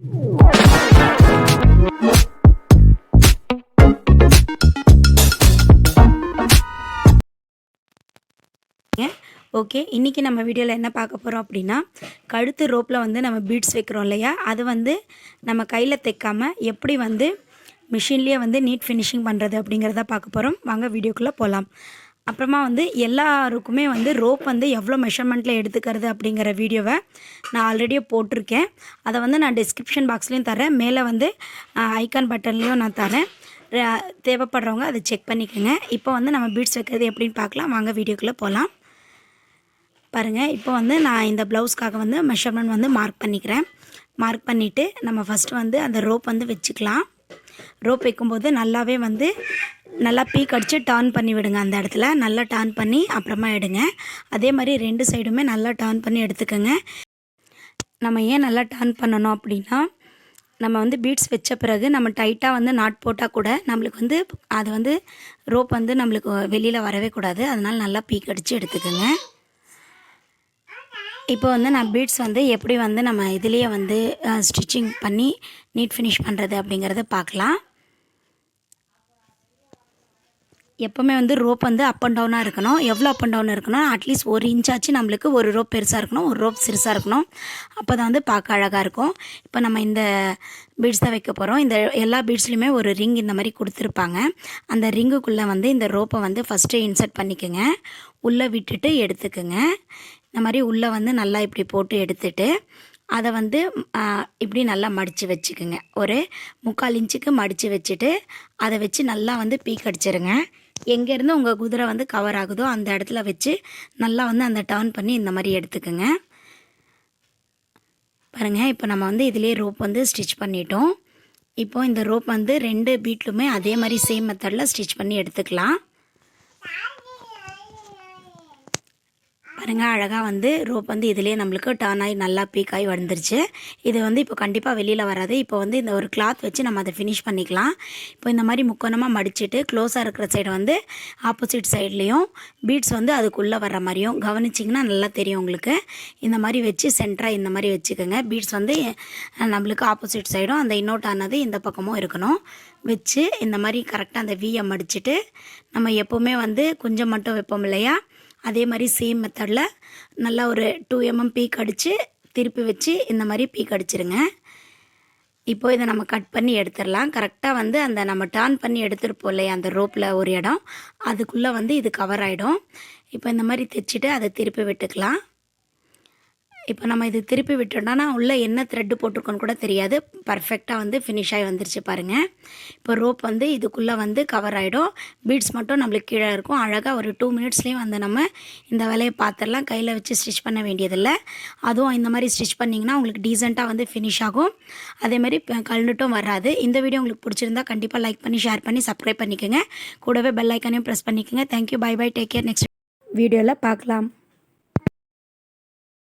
Okay, இன்றைக்கி நம்ம வீடியோவில் என்ன பார்க்க போகிறோம் அப்படின்னா, கழுத்து ரோப்பில் வந்து நம்ம பீட்ஸ் வைக்கிறோம் இல்லையா, அது வந்து நம்ம கையில் தைக்காமல் எப்படி வந்து மிஷின்லேயே வந்து நீட் ஃபினிஷிங் பண்ணுறது அப்படிங்கிறத பார்க்க போகிறோம். வாங்க வீடியோக்குள்ளே போகலாம். அப்புறமா வந்து எல்லாருக்குமே வந்து ரோப் வந்து எவ்வளோ மெஷர்மெண்ட்டில் எடுத்துக்கிறது அப்படிங்கிற வீடியோவை நான் ஆல்ரெடியே போட்டிருக்கேன். அதை வந்து நான் டிஸ்கிரிப்ஷன் பாக்ஸ்லேயும் தரேன், மேலே வந்து ஐக்கான் பட்டன்லேயும் நான் தரேன். தேவைப்படுறவங்க அதை செக் பண்ணிக்கோங்க. இப்போ வந்து நம்ம பீட்ஸ் வைக்கிறது எப்படின்னு பார்க்கலாம். வாங்க வீடியோக்குள்ளே போகலாம். பாருங்கள், இப்போ வந்து நான் இந்த ப்ளவுஸ்க்காக வந்து மெஷர்மெண்ட் வந்து மார்க் பண்ணிக்கிறேன். மார்க் பண்ணிவிட்டு நம்ம ஃபஸ்ட்டு வந்து அந்த ரோப் வந்து வச்சுக்கலாம். ரோப் வைக்கும்போது நல்லாவே வந்து நல்லா பீக் அடித்து டர்ன் பண்ணி விடுங்க. அந்த இடத்துல நல்லா டர்ன் பண்ணி அப்புறமா எடுங்க. அதே மாதிரி 2 சைடுமே நல்லா டர்ன் பண்ணி எடுத்துக்கோங்க. நம்ம ஏன் நல்லா டர்ன் பண்ணணும் அப்படின்னா, நம்ம வந்து பீட்ஸ் வச்ச பிறகு நம்ம டைட்டாக வந்து நாட் போட்டால் கூட நம்மளுக்கு வந்து அது வந்து ரோப் வந்து நம்மளுக்கு வெளியில் வரவே கூடாது. அதனால் நல்லா பீக் அடித்து எடுத்துக்கோங்க. இப்போ வந்து நான் பீட்ஸ் வந்து எப்படி வந்து நம்ம இதுலேயே வந்து ஸ்டிச்சிங் பண்ணி நீட் ஃபினிஷ் பண்ணுறது அப்படிங்கிறத பார்க்கலாம். எப்போவுமே வந்து ரோப் வந்து அப் அண்ட் டவுனாக இருக்கணும். எவ்வளோ அப் அண்ட் டவுன் இருக்கணும், அட்லீஸ்ட் 1 இன்ச்சாச்சு நம்மளுக்கு ஒரு ரோப் பெருசாக இருக்கணும், ஒரு ரோப் சிறுசாக இருக்கணும். அப்போ தான் வந்து பார்க்க அழகாக இருக்கும். இப்போ நம்ம இந்த பீட்ஸ் தான் வைக்க போகிறோம். இந்த எல்லா பீட்ஸ்லையுமே ஒரு ரிங் இந்த மாதிரி கொடுத்துருப்பாங்க. அந்த ரிங்குக்குள்ளே வந்து இந்த ரோப்பை வந்து ஃபஸ்ட்டு இன்சர்ட் பண்ணிக்கோங்க. உள்ளே விட்டுட்டு எடுத்துக்கோங்க. இந்த மாதிரி உள்ளே வந்து நல்லா இப்படி போட்டு எடுத்துட்டு அதை வந்து இப்படி நல்லா மடித்து வச்சுக்கோங்க. ஒரு 3/4 இன்ச்சுக்கு மடித்து வச்சுட்டு அதை வச்சு நல்லா வந்து பீக் அடிச்சிருங்க. எங்கேருந்து உங்கள் குதிரை வந்து கவர் ஆகுதோ அந்த இடத்துல வச்சு நல்லா வந்து அந்த டர்ன் பண்ணி இந்த மாதிரி எடுத்துக்கோங்க. பாருங்கள், இப்போ நம்ம வந்து இதிலே ரோப் வந்து ஸ்டிச் பண்ணிட்டோம். இப்போது இந்த ரோப் வந்து 2 பீட்லுமே அதே மாதிரி சேம் மெத்தடில் ஸ்டிச் பண்ணி எடுத்துக்கலாம். பாருங்கள், அழகாக வந்து ரோப் வந்து இதிலே நம்மளுக்கு டர்ன் ஆகி நல்லா பீக் ஆகி வந்துருச்சு. இது வந்து இப்போ கண்டிப்பாக வெளியில் வராது. இப்போ வந்து இந்த ஒரு கிளாத் வச்சு நம்ம அதை ஃபினிஷ் பண்ணிக்கலாம். இப்போ இந்த மாதிரி முக்கோணமாக மடிச்சுட்டு க்ளோஸாக இருக்கிற சைடு வந்து ஆப்போசிட் சைட்லேயும் பீட்ஸ் வந்து அதுக்குள்ளே வர்ற மாதிரியும் கவனிச்சிங்கன்னா நல்லா தெரியும் உங்களுக்கு. இந்த மாதிரி வச்சு சென்டராக இந்த மாதிரி வச்சுக்கோங்க. பீட்ஸ் வந்து நம்மளுக்கு ஆப்போசிட் சைடும் அந்த இன்னோட் ஆனது இந்த பக்கமும் இருக்கணும். வச்சு இந்த மாதிரி கரெக்டாக அந்த வீயை மடிச்சுட்டு நம்ம எப்போவுமே வந்து கொஞ்சம் மட்டும் வைப்போம் இல்லையா, அதே மாதிரி சேம் மெத்தடில் நல்லா ஒரு 2 mm பீக் அடித்து திருப்பி வச்சு இந்த மாதிரி பீக் அடிச்சிருங்க. இப்போது இதை நம்ம கட் பண்ணி எடுத்துடலாம். கரெக்டாக வந்து அந்த நம்ம டர்ன் பண்ணி எடுத்துருப்போம் இல்லையா, அந்த ரோப்பில் ஒரு இடம் அதுக்குள்ளே வந்து இது கவர் ஆகிடும். இப்போ இந்த மாதிரி தைச்சிட்டு அதை திருப்பி விட்டுக்கலாம். இப்போ நம்ம இது திருப்பி விட்டோம்னா உள்ளே என்ன த்ரெட்டு போட்டிருக்கோன்னு கூட தெரியாது. பர்ஃபெக்டாக வந்து ஃபினிஷ் ஆகி வந்துருச்சு பாருங்கள். இப்போ ரோப் வந்து இதுக்குள்ளே வந்து கவர் ஆகிடும். பீட்ஸ் மட்டும் நம்மளுக்கு கீழே இருக்கும். அழகாக ஒரு 2 மினிட்ஸ்லேயும் வந்து நம்ம இந்த வேலையை பார்த்துடலாம். கையில் வச்சு ஸ்டிச் பண்ண வேண்டியதில்லை. அதுவும் இந்த மாதிரி ஸ்டிச் பண்ணிங்கன்னா உங்களுக்கு டீசெண்டாக வந்து ஃபினிஷ் ஆகும். அதேமாதிரி கழண்டுட்டும் வராது. இந்த வீடியோ உங்களுக்கு பிடிச்சிருந்தா கண்டிப்பாக லைக் பண்ணி ஷேர் பண்ணி சப்ஸ்கிரைப் பண்ணிக்கோங்க. கூடவே பெல் ஐக்கானையும் ப்ரெஸ் பண்ணிக்கோங்க. Thank you, bye bye, take care. Next வீடியோவில் பார்க்கலாம்.